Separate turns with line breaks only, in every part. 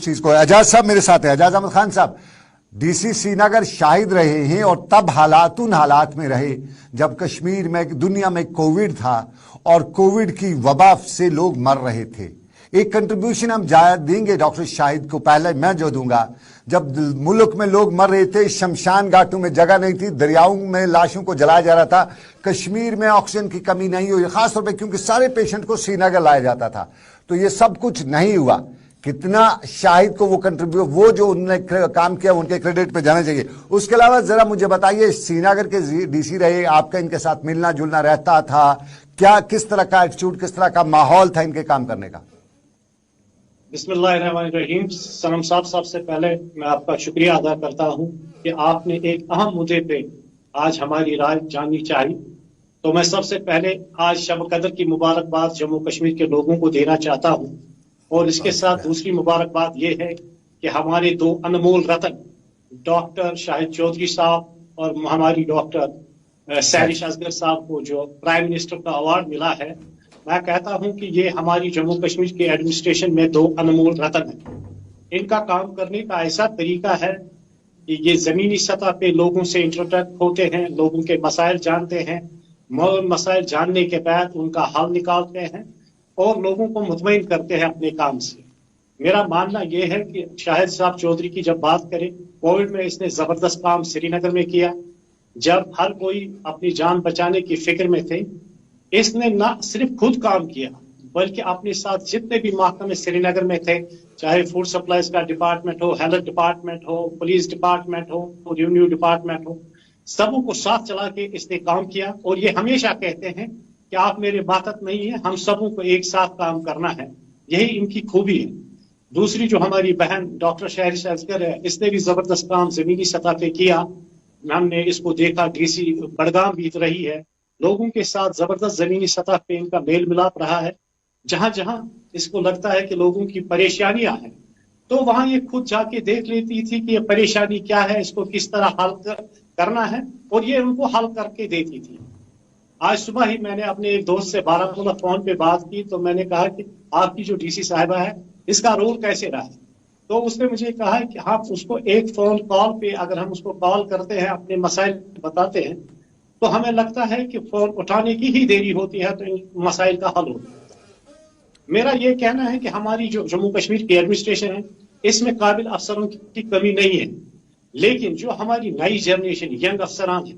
चीज को। एजाज साहब मेरे साथ है, एजाज अहमद खान साहब, डीसी श्रीनगर शाहिद रहे हैं और तब हालात उन हालात में रहे जब कश्मीर में दुनिया में कोविड था और कोविड की वबा से लोग मर रहे थे। एक कंट्रीब्यूशन हम देंगे डॉक्टर शाहिद को, पहले मैं जो दूंगा, जब मुल्क में लोग मर रहे थे, शमशान घाटों में जगह नहीं थी, दरियाओं में लाशों को जलाया जा रहा था, कश्मीर में ऑक्सीजन की कमी नहीं हुई, खासतौर पर क्योंकि सारे पेशेंट को श्रीनगर लाया जाता था, तो ये सब कुछ नहीं हुआ। कितना शाहिद को वो कंट्रीब्यूट, वो जो उन्होंने काम किया उनके क्रेडिट पे जाना चाहिए। उसके अलावा जरा मुझे बताइए, श्रीनगर के डीसी रहे, आपका इनके साथ मिलना जुलना रहता था क्या, किस तरह का एटीट्यूड, किस तरह का माहौल था इनके काम करने का?
बिस्मिल्लाहिर्रहमानिर्रहीम। सनम साहब, सबसे पहले मैं आपका शुक्रिया अदा करता हूं कि आपने एक अहम मुद्दे पे आज हमारी राय जाननी चाहिए। तो मैं सबसे पहले आज शब कदर की मुबारकबाद जम्मू कश्मीर के लोगों को देना चाहता हूं, और इसके साथ दूसरी मुबारकबाद ये है कि हमारे दो अनमोल रतन डॉक्टर शाहिद चौधरी साहब और हमारी डॉक्टर सैरिश असगर साहब को जो प्राइम मिनिस्टर का अवार्ड मिला है, मैं कहता हूं कि ये हमारी जम्मू कश्मीर के एडमिनिस्ट्रेशन में दो अनमोल रतन हैं। इनका काम करने का ऐसा तरीका है कि ये जमीनी सतह पे लोगों से इंटरेक्ट होते हैं, लोगों के मसाइल जानते हैं, मसाइल जानने के बाद उनका हल निकालते हैं और लोगों को मुतमईन करते हैं अपने काम से। मेरा मानना यह है कि शाहिद साहब चौधरी की जब बात करें, कोविड में इसने जबरदस्त काम श्रीनगर में किया, जब हर कोई अपनी जान बचाने की फिक्र में थे। इसने न सिर्फ खुद काम किया बल्कि अपने साथ जितने भी महकमे श्रीनगर में थे, चाहे फूड सप्लाईज का डिपार्टमेंट हो, हेल्थ डिपार्टमेंट हो, पुलिस डिपार्टमेंट हो, रेवेन्यू डिपार्टमेंट हो, सबों को साथ चला के इसने काम किया। और ये हमेशा कहते हैं कि आप मेरे बातत नहीं है, हम सबों को एक साथ काम करना है, यही इनकी खूबी है। दूसरी जो हमारी बहन डॉक्टर सैरिश असगर है, इसने भी जबरदस्त काम जमीनी सतह पे किया। हमने इसको देखा, डीसी बड़गाम भी रही है, लोगों के साथ जबरदस्त जमीनी सतह पे इनका मेल मिलाप रहा है। जहां जहां इसको लगता है कि लोगों की परेशानियां हैं, तो वहां ये खुद जाके देख लेती थी कि ये परेशानी क्या है, इसको किस तरह हल करना है, और ये उनको हल करके देती थी। आज सुबह ही मैंने अपने एक दोस्त से बारामूला फोन पे बात की, तो मैंने कहा कि आपकी जो डीसी साहिबा है, इसका रोल कैसे रहा है? तो उसने मुझे कहा कि हाँ, उसको एक फोन कॉल पे अगर हम उसको कॉल करते हैं, अपने मसाइल बताते हैं, तो हमें लगता है कि फोन उठाने की ही देरी होती है तो इन मसाइल का हल होता है। मेरा ये कहना है कि हमारी जो जम्मू कश्मीर की एडमिनिस्ट्रेशन है, इसमें काबिल अफसरों की कमी नहीं है, लेकिन जो हमारी नई जनरेशन यंग अफसरान है,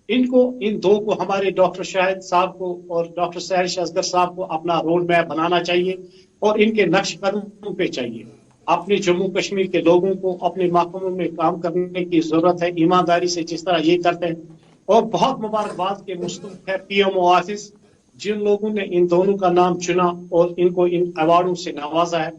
इनको, इन दो को, हमारे डॉक्टर शाहिद साहब को और डॉक्टर सैरिश असगर साहब को अपना रोड मैप बनाना चाहिए और इनके नक्श कदमों पे चाहिए। अपने जम्मू कश्मीर के लोगों को अपने महकमों में काम करने की जरूरत है, ईमानदारी से, जिस तरह ये करते हैं। और बहुत मुबारकबाद के मुस्तहक है पीएमओ ऑफिस, जिन लोगों ने इन दोनों का नाम चुना और इनको इन अवार्डों से नवाजा है।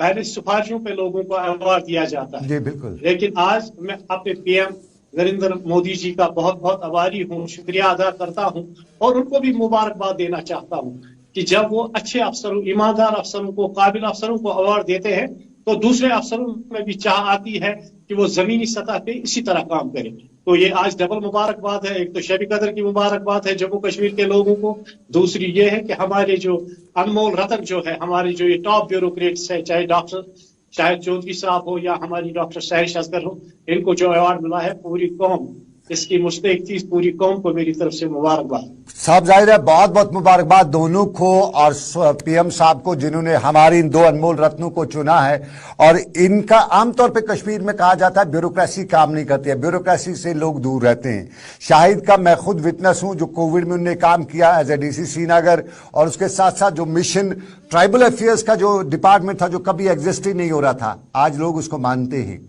पहले सिफारिशों पे लोगों को अवार्ड दिया जाता है,
जी बिल्कुल,
लेकिन आज मैं अपने पीएम नरेंद्र मोदी जी का बहुत बहुत आभारी हूँ, शुक्रिया अदा करता हूँ और उनको भी मुबारकबाद देना चाहता हूँ कि जब वो अच्छे अफसरों, ईमानदार अफसरों को, काबिल अफसरों को अवार्ड देते हैं, तो दूसरे अफसरों में भी चाह आती है कि वो जमीनी सतह पे इसी तरह काम करें। तो ये आज डबल मुबारकबाद है, एक तो शबी कदर की मुबारकबाद है जम्मू कश्मीर के लोगों को, दूसरी ये है कि हमारे जो अनमोल रतन जो है, हमारे जो ये टॉप ब्यूरोक्रेट्स है, चाहे डॉक्टर शाहिद चौधरी साहब हो या हमारी डॉक्टर सैरिश असगर हो, इनको जो अवार्ड मिला है, पूरी कौम इसकी मुस्तहिक थी, पूरी कौम को मेरी तरफ से मुबारकबाद।
साहब जाहिर है बहुत बहुत मुबारकबाद दोनों को और पीएम साहब को, जिन्होंने हमारी इन दो अनमोल रत्नों को चुना है। और इनका आमतौर पे कश्मीर में कहा जाता है ब्यूरोक्रेसी काम नहीं करती है, ब्यूरोक्रेसी से लोग दूर रहते हैं। शाहिद का मैं खुद विटनेस हूं, जो कोविड में उन्होंने काम किया एज ए डीसी श्रीनगर, और उसके साथ साथ जो मिशन ट्राइबल अफेयर्स का जो डिपार्टमेंट था, जो कभी एग्जिस्ट ही नहीं हो रहा था, आज लोग उसको मानते हैं।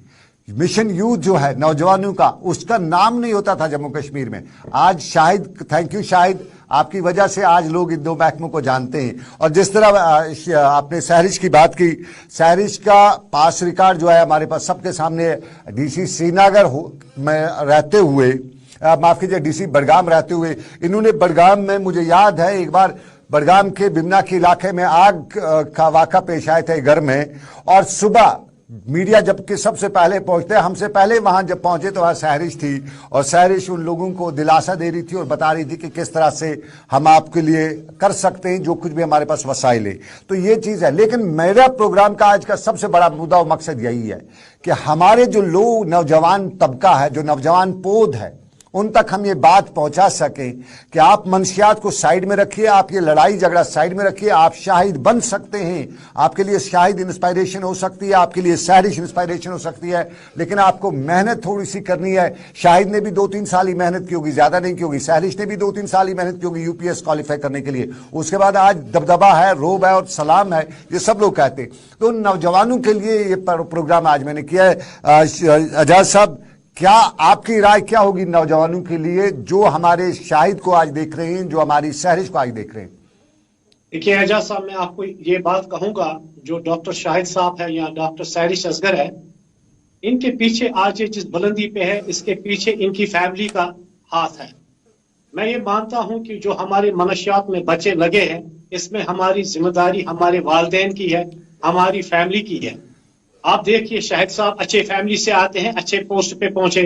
मिशन यूथ जो है नौजवानों का, उसका नाम नहीं होता था जम्मू कश्मीर में। आज शाहिद, थैंक यू शाहिद, आपकी वजह से आज लोग इन दो महकमों को जानते हैं। और जिस तरह आपने सैरिश की बात की, सैरिश का पास रिकॉर्ड जो है हमारे पास सबके सामने, डीसी श्रीनगर में रहते हुए, माफ कीजिए डीसी बड़गाम रहते हुए, इन्होंने बड़गाम में, मुझे याद है एक बार बड़गाम के बिमना के इलाके में आग का वाक़ा पेश आए थे घर में, और सुबह मीडिया जबकि सबसे पहले पहुंचते, हमसे पहले वहां जब पहुंचे तो वहां सहरिश थी, और सहरिश उन लोगों को दिलासा दे रही थी और बता रही थी कि किस तरह से हम आपके लिए कर सकते हैं जो कुछ भी हमारे पास वसाइल है। तो ये चीज है। लेकिन मेरा प्रोग्राम का आज का सबसे बड़ा मुद्दा और मकसद यही है कि हमारे जो लोग नौजवान तबका है, जो नौजवान पोध है, उन तक हम ये बात पहुंचा सकें कि आप मनशियात को साइड में रखिए, आप ये लड़ाई झगड़ा साइड में रखिए, आप शाहिद बन सकते हैं। आपके लिए शाहिद इंस्पायरेशन हो सकती है, आपके लिए सहरिश इंस्पायरेशन हो सकती है, लेकिन आपको मेहनत थोड़ी सी करनी है। शाहिद ने भी 2-3 साल ही मेहनत की होगी, ज्यादा नहीं की होगी। सहरिश ने भी 2-3 साल ही मेहनत की होगी यूपीएस क्वालिफाई करने के लिए। उसके बाद आज दबदबा है, रोब है और सलाम है, ये सब लोग कहते हैं। तो नौजवानों के लिए ये प्रोग्राम आज मैंने किया है। एजाज साहब, क्या आपकी राय क्या होगी नौजवानों के लिए जो हमारे शाहिद को आज देख रहे हैं, जो हमारी सहरिश को आज देख रहे हैं?
देखिए एजाज साहब, मैं आपको ये बात कहूंगा, जो डॉक्टर शाहिद साहब है या डॉक्टर सहरिश असगर है, इनके पीछे आज ये जिस बुलंदी पे है, इसके पीछे इनकी फैमिली का हाथ है। मैं ये मानता हूं कि जो हमारे मनशियात में बच्चे लगे हैं, इसमें हमारी जिम्मेदारी हमारे वालिदैन की है, हमारी फैमिली की है। आप देखिए शाहिद साहब अच्छे फैमिली से आते हैं, अच्छे पोस्ट पे पहुंचे।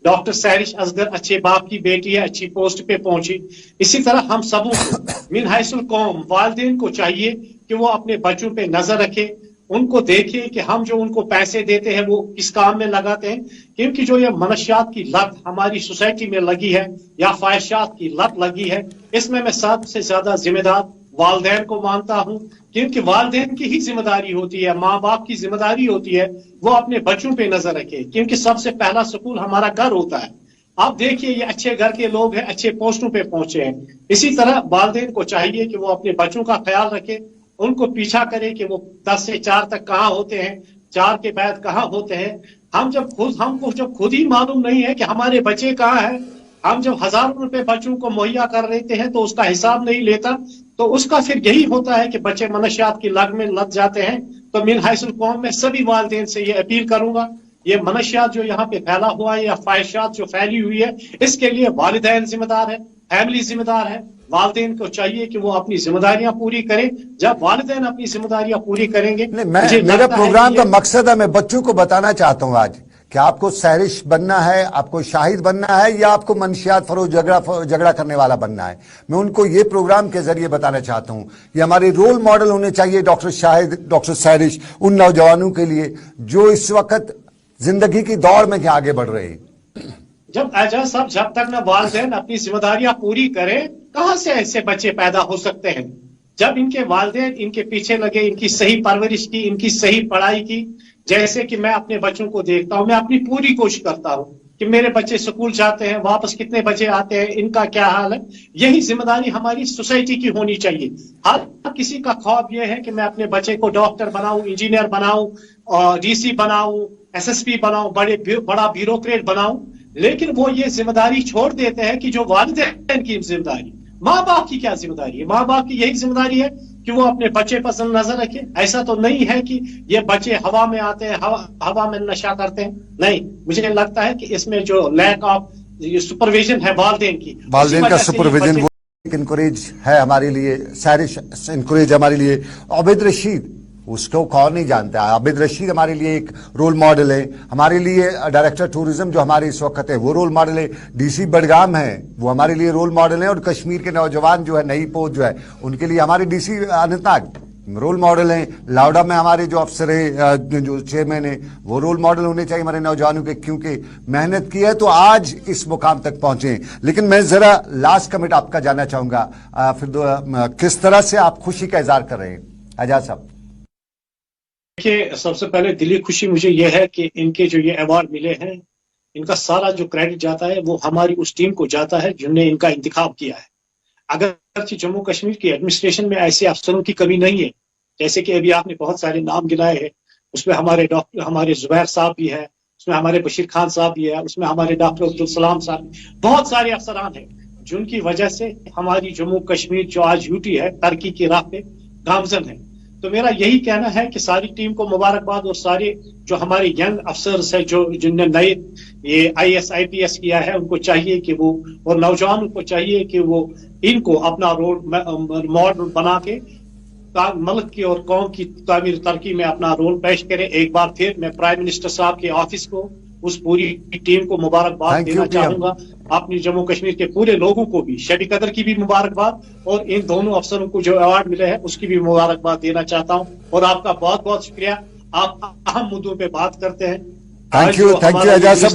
डॉक्टर सहरिश असगर अच्छे बाप की बेटी है, अच्छी पोस्ट पे पहुंची। इसी तरह हम सबों को मिन हैसुल कौम वालिदैन को चाहिए कि वो अपने बच्चों पे नजर रखे, उनको देखे कि हम जो उनको पैसे देते हैं वो किस काम में लगाते हैं। क्योंकि जो ये मनशियात की लत हमारी सोसाइटी में लगी है या ख्वाहिशात की लत लगी है, इसमें मैं सबसे ज्यादा जिम्मेदार वालिदैन को मानता हूं। क्योंकि वालिदैन की ही जिम्मेदारी होती है, माँ बाप की जिम्मेदारी होती है वो अपने बच्चों पे नजर रखे, क्योंकि सबसे पहला स्कूल हमारा घर होता है। आप देखिए ये अच्छे घर के लोग हैं, अच्छे पोस्टों पे पहुंचे हैं। इसी तरह वालिदैन को चाहिए कि वो अपने बच्चों का ख्याल रखे, उनको पीछा करे कि वो 10 से 4 तक कहाँ होते हैं, 4 के बाद कहाँ होते हैं। हमको जब खुद ही मालूम नहीं है कि हमारे बच्चे कहाँ हैं, हम जब हजारों रुपए बच्चों को मुहैया कर लेते हैं तो उसका हिसाब नहीं लेता, तो उसका फिर यही होता है कि बच्चे मनशियात की लग में लग जाते हैं। तो मिन हैसुल कौम में सभी वालिदैन से ये अपील करूंगा, ये मनशियात जो यहाँ पे फैला हुआ है या ख्वाहिशात जो फैली हुई है, इसके लिए वालिदैन जिम्मेदार है, फैमिली जिम्मेदार है। वालिदैन को चाहिए कि वो अपनी जिम्मेदारियां पूरी करें। जब वालिदैन अपनी जिम्मेदारियां पूरी करेंगे,
मेरा प्रोग्राम का मकसद है, मैं बच्चों को बताना चाहता हूं आज कि आपको सहरिश बनना है, आपको शाहिद बनना है, या आपको मनशियात फरोज झगड़ा करने वाला बनना है। मैं उनको ये प्रोग्राम के जरिए बताना चाहता हूं, ये हमारे रोल मॉडल होने चाहिए डॉक्टर शाहिद, डॉक्टर सहरिश, उन नौजवानों के लिए जो इस वक्त जिंदगी की दौड़ में आगे बढ़ रहे हैं।
जब एजाज साहब, जब तक ना वालिदैन अपनी जिम्मेदारियां पूरी करें, कहां से ऐसे बच्चे पैदा हो सकते हैं? जब इनके वालिदैन इनके पीछे लगे, इनकी सही परवरिश की, इनकी सही पढ़ाई की, जैसे कि मैं अपने बच्चों को देखता हूं, मैं अपनी पूरी कोशिश करता हूं कि मेरे बच्चे स्कूल जाते हैं, वापस कितने बजे आते हैं, इनका क्या हाल है। यही जिम्मेदारी हमारी सोसाइटी की होनी चाहिए। हर किसी का ख्वाब यह है कि मैं अपने बच्चे को डॉक्टर बनाऊं, इंजीनियर बनाऊं, डीसी बनाऊं, एसएसपी बनाऊं, बड़ा ब्यूरोक्रेट बनाऊं, लेकिन वो ये जिम्मेदारी छोड़ देते हैं कि जो वालिदैन की जिम्मेदारी, माँ बाप की क्या जिम्मेदारी है? माँ बाप की यही जिम्मेदारी है कि वो अपने बच्चे पर नजर रखे। ऐसा तो नहीं है कि ये बच्चे हवा में आते हैं, हवा में नशा करते हैं। नहीं, मुझे लगता है कि इसमें जो लैक ऑफ सुपरविजन है वालिदैन की,
वालिदैन का सुपरविजन इनकरेज है हमारे लिए, सहरिश इनकरेज हमारे लिए। आबिद रशीद, उसको कौन नहीं जानता है, आबिद रशीद हमारे लिए एक रोल मॉडल है। हमारे लिए डायरेक्टर टूरिज्म जो हमारे इस वक्त है वो रोल मॉडल है। डीसी बडगाम है, वो हमारे लिए रोल मॉडल है। और कश्मीर के नौजवान जो है, नई पोस्ट जो है, उनके लिए हमारे डीसी अनंतनाग रोल मॉडल हैं। लावडा में हमारे जो अफसर है, जो चेयरमैन है, वो रोल मॉडल होने चाहिए हमारे नौजवानों के, क्योंकि मेहनत की है तो आज इस मुकाम तक पहुंचे। लेकिन मैं जरा लास्ट कमेंट आपका जानना चाहूंगा, फिर किस तरह से आप खुशी का इजहार कर रहे हैं आजाद साहब?
देखिए, सबसे पहले दिली खुशी मुझे यह है कि इनके जो ये अवार्ड मिले हैं, इनका सारा जो क्रेडिट जाता है वो हमारी उस टीम को जाता है जिन्होंने इनका इंतखाब किया है। अगर जम्मू कश्मीर की एडमिनिस्ट्रेशन में ऐसे अफसरों की कमी नहीं है, जैसे कि अभी आपने बहुत सारे नाम गिनाए हैं, उसमें हमारे डॉक्टर, हमारे जुबैर साहब भी है, उसमें हमारे बशीर खान साहब भी है, उसमें हमारे डॉक्टर अब्दुल सलाम साहब, बहुत सारे अफसरान हैं जिनकी वजह से हमारी जम्मू कश्मीर जो आज यूटी है तरक्की की राह पे गामजन है। तो मेरा यही कहना है कि सारी टीम को मुबारकबाद, और सारे जो हमारे यंग अफसर्स है जो जिनने नए ये IAS IPS किया है, उनको चाहिए कि वो, और नौजवानों को चाहिए कि वो इनको अपना रोल मॉडल बना के मुल्क की और कौम की तामीर तरक्की में अपना रोल पेश करें। एक बार फिर मैं प्राइम मिनिस्टर साहब के ऑफिस को, उस पूरी टीम को मुबारकबाद
Thank
देना
you, PM.
चाहूंगा। अपनी जम्मू कश्मीर के पूरे लोगों को भी शब कदर की भी मुबारकबाद, और इन दोनों अफसरों को जो अवार्ड मिले हैं उसकी भी मुबारकबाद देना चाहता हूं। और आपका बहुत बहुत शुक्रिया, आप अहम मुद्दों पे बात करते हैं।
थैंक यू एजाज साहब।